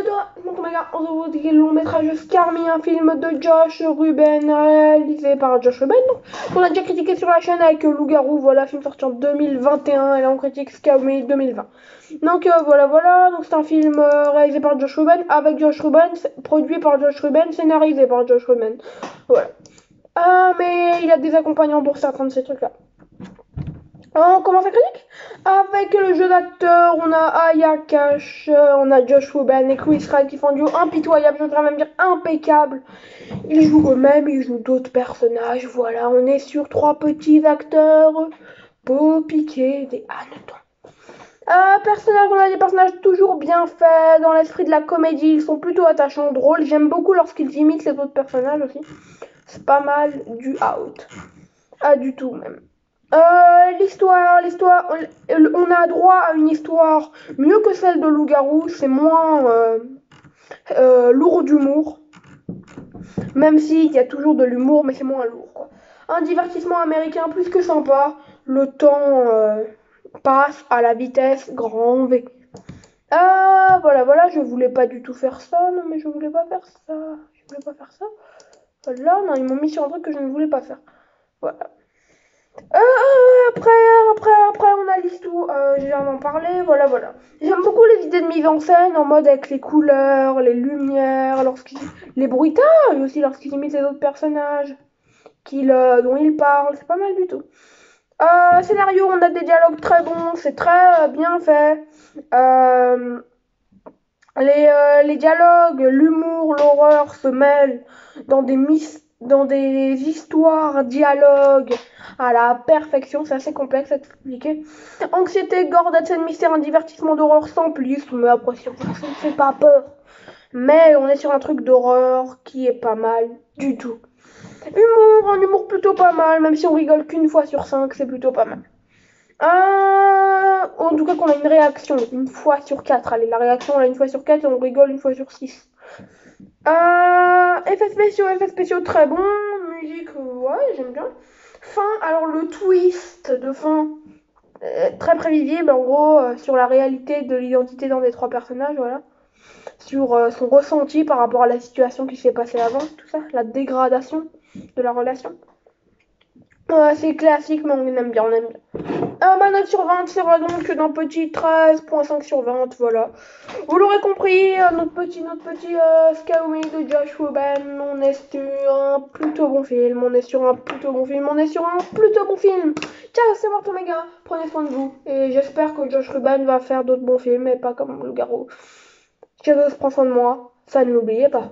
de toi, mon gars, on se retrouve avec le long métrage Scarmy, un film de Josh Ruben, réalisé par Josh Ruben. Donc, on a déjà critiqué sur la chaîne avec Loup-Garou, voilà, film sorti en 2021, et là on critique Scarmy 2020. Donc voilà, donc c'est un film réalisé par Josh Ruben, avec Josh Ruben, produit par Josh Ruben, scénarisé par Josh Ruben. Voilà. Mais il a des accompagnants pour certains de ces trucs-là. On commence la critique avec le jeu d'acteurs. On a Aya Cash, on a Josh Ruben et Chris Pratt qui font un duo impitoyable, je voudrais même dire impeccable. Ils jouent eux-mêmes, ils jouent d'autres personnages. Voilà, on est sur trois petits acteurs beaux, piqués, des hannetons. On a des personnages toujours bien faits, dans l'esprit de la comédie, ils sont plutôt attachants, drôles. J'aime beaucoup lorsqu'ils imitent les autres personnages aussi. C'est pas mal du out. Ah, du tout même. L'histoire, on a droit à une histoire mieux que celle de Loup-Garou, c'est moins lourd d'humour, même s'il y a toujours de l'humour, mais c'est moins lourd, quoi. Un divertissement américain plus que sympa, le temps passe à la vitesse grand V. Voilà, je voulais pas du tout faire ça, non mais je voulais pas faire ça, Voilà, non, ils m'ont mis sur un truc que je ne voulais pas faire. Voilà. Après, on a l'histoire, j'ai en parlé, voilà. J'aime beaucoup les idées de mise en scène, en mode avec les couleurs, les lumières, les bruitages aussi, lorsqu'ils imitent les autres personnages, dont ils parlent, c'est pas mal du tout. Scénario, on a des dialogues très bons, c'est très bien fait. Les dialogues, l'humour, l'horreur se mêlent dans des histoires, dialogues à la perfection. C'est assez complexe à expliquer. Anxiété, gore, scène mystère, un divertissement d'horreur simpliste, mais après ça ne fait pas peur. Mais on est sur un truc d'horreur qui est pas mal du tout. Un humour plutôt pas mal, même si on rigole qu'une fois sur 5, c'est plutôt pas mal. En tout cas qu'on a une réaction une fois sur 4. Allez, la réaction on a une fois sur 4 et on rigole une fois sur 6. Effets spéciaux très bons. Musique, ouais, j'aime bien. Fin, alors le twist de fin, très prévisible en gros, sur la réalité de l'identité d'un des trois personnages, voilà. Sur son ressenti par rapport à la situation qui s'est passée avant, tout ça, la dégradation de la relation. C'est classique, mais on aime bien. Ma note sur 20 sera donc d'un petit 13.5 sur 20, voilà. Vous l'aurez compris, notre petit Scaoumi de Josh Ruben, on est sur un plutôt bon film, Ciao, c'est Martin Mega, prenez soin de vous, et j'espère que Josh Ruben va faire d'autres bons films, et pas comme Le Garou. Je prends soin de moi, ça ne l'oubliez pas.